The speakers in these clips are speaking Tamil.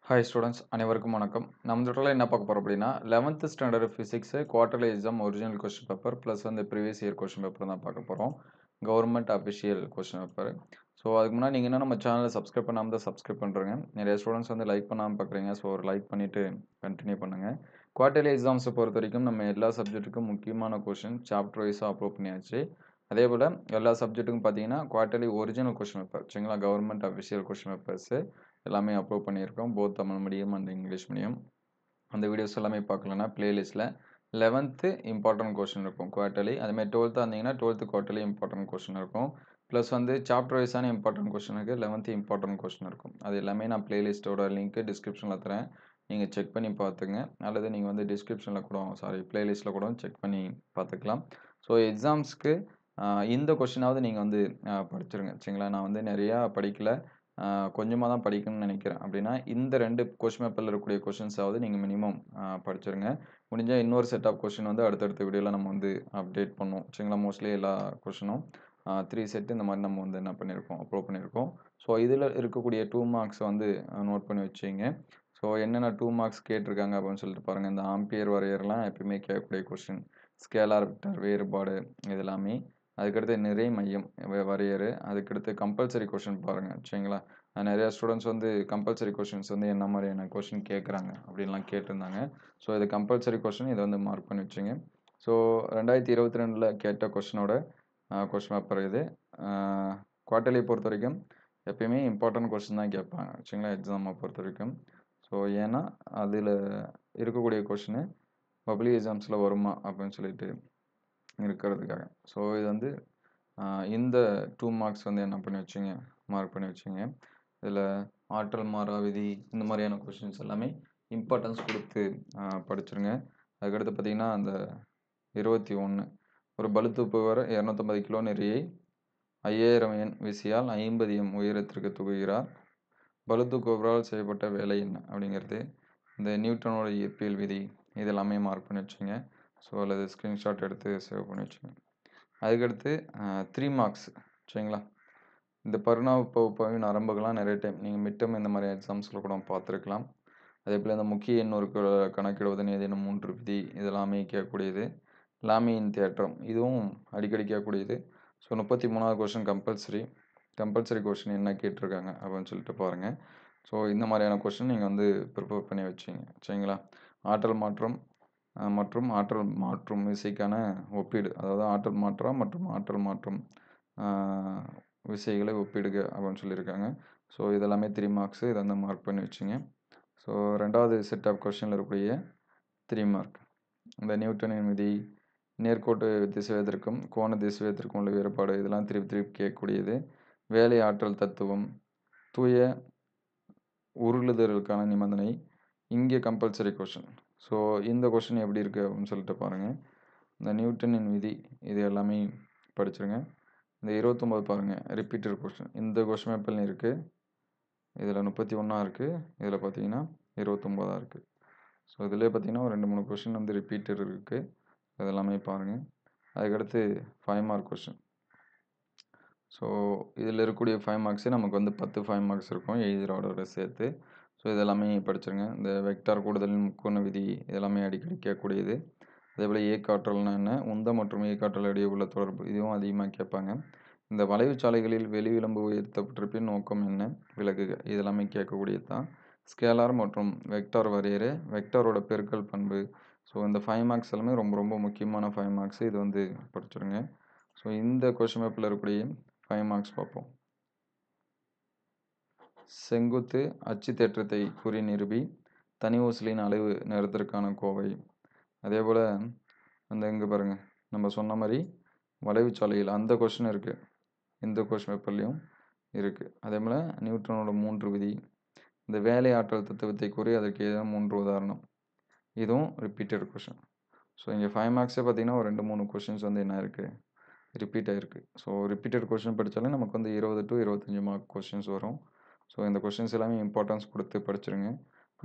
ஹாய் ஸ்டூடெண்ட்ஸ் அனைவருக்கும் வணக்கம். நம்ம இந்த இடத்துல என்ன பார்க்க போறோம் அப்படின்னா 11th standard physics quarterly exam original question paper plus வந்து ப்ரீவியஸ் இயர் கொஸ்டின் பேப்பர் தான் பார்க்க போகிறோம். Government official question paper. So அதுக்கு முன்னாடி நீங்கள் என்ன நம்ம சேனலை சப்ஸ்கிரைப் பண்ணாமல் தான் சப்ஸ்கிரைப் பண்ணுறேங்க. நிறைய ஸ்டூடெண்ட்ஸ் வந்து லைக் பண்ணாமல் பார்க்குறீங்க. ஸோ ஒரு லைக் பண்ணிவிட்டு கண்டினியூ பண்ணுங்கள். குவார்டர்லி எக்ஸாம்ஸை பொறுத்த வரைக்கும் நம்ம எல்லா சப்ஜெக்ட்டுக்கும் முக்கியமான கொஸ்டின் சாப்டர் வைஸாக அப்லோட் பண்ணியாச்சு. அதே போல் எல்லா சப்ஜெக்ட்டுக்கும் பார்த்தீங்கன்னா குவார்டர்லி ஒரிஜினல் கொஸ்டின் பேப்பர் சரிங்களா, கவர்மெண்ட் அஃபிஷியல் கொஸ்டின் பேப்பர்ஸு எல்லாமே அப்லோட் பண்ணியிருக்கோம். Both Tamil medium and English medium. அந்த வீடியோஸ் எல்லாமே பார்க்கலன்னா பிளேலிஸ்ட்டில் 11th இம்பார்ட்டன்ட் கொஸ்டின் இருக்கும் குவார்ட்டர்லி. அதேமாதிரி 12th இருந்தீங்கன்னா 12th குவார்ட்டர்லி இம்பார்ட்டன்ட் கொஸ்டின் இருக்கும். ப்ளஸ் வந்து சாப்டர் வைஸான இம்பார்ட்டன்ட் கொஸ்டின் இருக்குது. 11th இம்பார்ட்டன்ட் கொஸ்டின் இருக்கும். அது எல்லாமே நான் பிளேலிஸ்ட்டோட லிங்க்கு டிஸ்கிரிப்ஷனில் தரேன். நீங்கள் செக் பண்ணி பார்த்துங்க. அல்லது நீங்கள் வந்து டிஸ்கிரிப்ஷனில் கூட பிளேலிஸ்ட்டில் கூட செக் பண்ணி பார்த்துக்கலாம். ஸோ எக்ஸாம்ஸ்க்கு இந்த கொஸ்டினாவது நீங்கள் வந்து படிச்சிருங்க சரிங்களா. நான் வந்து நிறையா படிக்கல, கொஞ்சமாக தான் படிக்கணும்னு நினைக்கிறேன். அப்படின்னா இந்த 2 கொஸ்டின் பேப்பரில் இருக்கக்கூடிய கொஸ்டின்ஸாவது நீங்கள் மினிமம் படிச்சிருங்க. முடிஞ்சால் இன்னொரு செட் ஆஃப் கொஸ்டின் வந்து அடுத்தடுத்த வீடியோவில் நம்ம வந்து அப்டேட் பண்ணுவோம் சரிங்களா. மோஸ்ட்லி எல்லா கொஸ்டினும் 3 செட் இந்த மாதிரி நம்ம வந்து என்ன பண்ணியிருக்கோம், அப்லோட் பண்ணியிருக்கோம். ஸோ இதில் இருக்கக்கூடிய 2 மார்க்ஸை வந்து நோட் பண்ணி வச்சுங்க. ஸோ என்னென்ன 2 மார்க்ஸ் கேட்டிருக்காங்க அப்படின்னு சொல்லிட்டு பாருங்கள். இந்த ஆம்பியர் வரையறலாம் எப்பயுமே கேட்கக்கூடிய கொஸ்டின், ஸ்கேலார் வெக்டார் வேறுபாடு இது எல்லாமே. அதுக்கடுத்து நிறை மையம் வரையறு. அதுக்கடுத்து கம்பல்சரி கொஸ்டின் பாருங்கள் சரிங்களா. நிறையா ஸ்டூடெண்ட்ஸ் வந்து கம்பல்சரி கொஸ்டின்ஸ் வந்து என்ன மாதிரியான கொஸ்டின் கேட்குறாங்க அப்படின்லாம் கேட்டிருந்தாங்க. ஸோ இது கம்பல்சரி கொஸ்டின், இதை வந்து மார்க் பண்ணி வச்சுங்க. ஸோ 2022 கேட்ட கொஸ்டினோட கொஸ்டின் பேப்பர் இது. குவார்ட்டர்லி பொறுத்த வரைக்கும் எப்பயுமே இம்பார்ட்டன்ட் கொஸ்டின் தான் கேட்பாங்க சரிங்களா, எக்ஸாமை பொறுத்த வரைக்கும். ஸோ ஏன்னா அதில் இருக்கக்கூடிய கொஸ்டின் பப்ளிக் எக்ஸாம்ஸில் வருமா அப்படின்னு சொல்லிட்டு இருக்கிறதுக்காக. ஸோ இது வந்து இந்த 2 மார்க்ஸ் வந்து என்ன பண்ணி வச்சுங்க, மார்க் பண்ணி வச்சுங்க. இதில் ஆற்றல் மாறா விதி இந்த மாதிரியான கொஸ்டின்ஸ் எல்லாமே இம்பார்ட்டன்ஸ் கொடுத்து படிச்சிருங்க. அதுக்கடுத்து பார்த்தீங்கன்னா அந்த 21 ஒரு பளுதூக்குபவர் 250 கிலோ நிறையை 5000 எண் விசையால் 50 m உயரத்திற்கு தூக்குகிறார். பளுதூக்குபவரால் செய்யப்பட்ட வேலை என்ன அப்படிங்கிறது, இந்த நியூட்டனோட இயற்பியல் விதி இதெல்லாமே மார்க் பண்ணி வச்சுங்க. ஸோ அல்லது ஸ்க்ரீன்ஷாட் எடுத்து சேவ் பண்ணி வச்சுங்க. அதுக்கடுத்து 3 மார்க்ஸ் சரிங்களா. இந்த பரிணாம பகுப்பாய்வு நரம்புகள்லாம் நிறைய டைம் நீங்கள் மிட்டம் இந்த மாதிரி எக்ஸாம்ஸில் கூட பார்த்துருக்கலாம். அதே போல் இந்த முக்கிய எண்ணூறு கணக்கிடுவதன் ஏதேனும் 3 விதி இதெல்லாமே கேட்கக்கூடியது. லாமியின் தேற்றம் இதுவும் அடிக்கடி கேட்கக்கூடியது. ஸோ 33வது கொஸ்டின் கம்பல்சரி கொஸ்டின் என்ன கேட்டிருக்காங்க அப்படின்னு சொல்லிட்டு பாருங்கள். ஸோ இந்த மாதிரியான கொஸ்டின் நீங்கள் வந்து ப்ரிப்பேர் பண்ணி வச்சிங்க சரிங்களா. ஆற்றல் மாற்றம் மற்றும் ஆற்றல் மாற்றும் விசைக்கான ஒப்பீடு, அதாவது ஆற்றல் மாற்றம் மற்றும் ஆற்றல் மாற்றும் விசைகளை ஒப்பிடுக அப்படின்னு சொல்லியிருக்காங்க. ஸோ இதெல்லாமே 3 மார்க்ஸு, இதை வந்து மார்க் பண்ணி வச்சுங்க. ஸோ 2வது செட் ஆஃப் கொஸ்டினில் இருக்கக்கூடிய 3 மார்க் இந்த நியூட்டனின் விதி, நேர்கோட்டு திசைவேகத்திற்கும் கோண திசைவேகத்திற்கும் உள்ள வேறுபாடு இதெல்லாம் திருப்பி திருப்பி கேட்கக்கூடியது. வேலை ஆற்றல் தத்துவம், தூய உருளுதலுக்கான நிபந்தனை, இங்கே கம்பல்சரி கொஸ்டின். ஸோ இந்த கொஸ்டின் எப்படி இருக்குது அப்படின்னு சொல்லிட்டு பாருங்கள். இந்த நியூட்டனின் விதி இது எல்லாமே படிச்சிருங்க. இந்த 29 பாருங்கள், ரிப்பீட்டட் கொஸ்டின். இந்த கொஸ்டின் பேப்பர்லையும் இருக்குது. இதில் 31 இருக்குது. இதில் பார்த்தீங்கன்னா 29 இருக்குது. ஸோ இதிலே பார்த்தீங்கன்னா ஒரு 2-3 கொஸ்டின் வந்து ரிப்பீட்டட் இருக்குது. இதெல்லாமே பாருங்கள். அதுக்கடுத்து 5 மார்க் கொஸ்டின். ஸோ இதில் இருக்கக்கூடிய 5 மார்க்ஸே நமக்கு வந்து 10 5 மார்க்ஸ் இருக்கும் எழுதுகிறோட சேர்த்து. ஸோ இதெல்லாமே படிச்சிருங்க. இந்த வெக்டார் கூடுதலின் முக்கோண விதி இதெல்லாமே அடிக்கடி கேட்கக்கூடியது. அதேபோல் இயக்காற்றல்னா என்ன, உந்த மற்றும் இயக்காற்றல் இடையே உள்ள தொடர்பு இதுவும் அதிகமாக கேட்பாங்க. இந்த வளைவுச்சாலைகளில் வெளி விளிம்பு உயர்த்தப்பட்டிருப்பின் நோக்கம் என்ன, விளக்குக இதெல்லாமே கேட்கக்கூடியது தான். ஸ்கேலார் மற்றும் வெக்டார் வரையறை, வெக்டாரோட பெருக்கல் பண்பு. ஸோ இந்த 5 மார்க்ஸ் எல்லாமே ரொம்ப ரொம்ப முக்கியமான 5 மார்க்ஸ், இது வந்து படிச்சிருங்க. ஸோ இந்த கொஸ்டின் பேப்பரில் இருக்கக்கூடிய 5 மார்க்ஸ் பார்ப்போம். செங்குத்து அச்சு தேற்றத்தை கூறி நிரூபி, தனி ஊசலின் அலைவு நேரத்திற்கான கோவை. அதே போல் அந்த இங்கே பாருங்கள், நம்ம சொன்ன மாதிரி வளைவுச்சாலையில் அந்த கொஸ்டின் இருக்குது, இந்த கொஸ்டின் பேப்பர்லேயும் இருக்குது. அதே போல் நியூட்டனோட 3 விதி, இந்த வேலை ஆற்றல் தத்துவத்தை கூறி அதற்கு ஏதாவது 3 உதாரணம், இதுவும் ரிப்பீட்டட் கொஸ்டின். ஸோ இங்கே 5 மார்க்ஸே பார்த்தீங்கன்னா ஒரு 2-3 கொஸ்டின்ஸ் வந்து என்ன இருக்குது, ரிப்பீட் ஆகிருக்கு. ஸோ ரிப்பீட்டட் கொஸ்டின் படித்தாலே நமக்கு வந்து 20 to 25 மார்க் கொஸ்டின்ஸ் வரும். ஸோ இந்த கொஸ்டின்ஸ் எல்லாமே இம்பார்ட்டன்ஸ் கொடுத்து படிச்சிருங்க.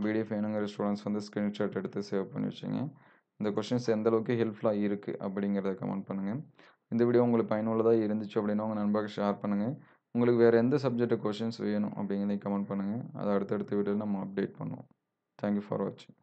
பிடிஎஃப் வேணுங்கிற ஸ்டூடெண்ட்ஸ் வந்து ஸ்க்ரீன்ஷாட் எடுத்து சேவ் பண்ணி வச்சுங்க. இந்த கொஸ்டின்ஸ் எந்த அளவுக்கு ஹெல்ப்ஃபுல்லாக இருக்குது அப்படிங்கிறத கமெண்ட் பண்ணுங்கள். இந்த வீடியோ உங்களுக்கு பயனுள்ளதாக இருந்துச்சு அப்படின்னா உங்கள் நண்பர்களுக்கு ஷேர் பண்ணுங்கள். உங்களுக்கு வேறு எந்த சப்ஜெக்ட் கொஷின்ஸ் வேணும் அப்படிங்கிறதையும் கமெண்ட் பண்ணுங்கள். அதை அடுத்தடுத்த வீடியோவில் நம்ம அப்டேட் பண்ணுவோம். தேங்க்யூ ஃபார் வாட்சிங்.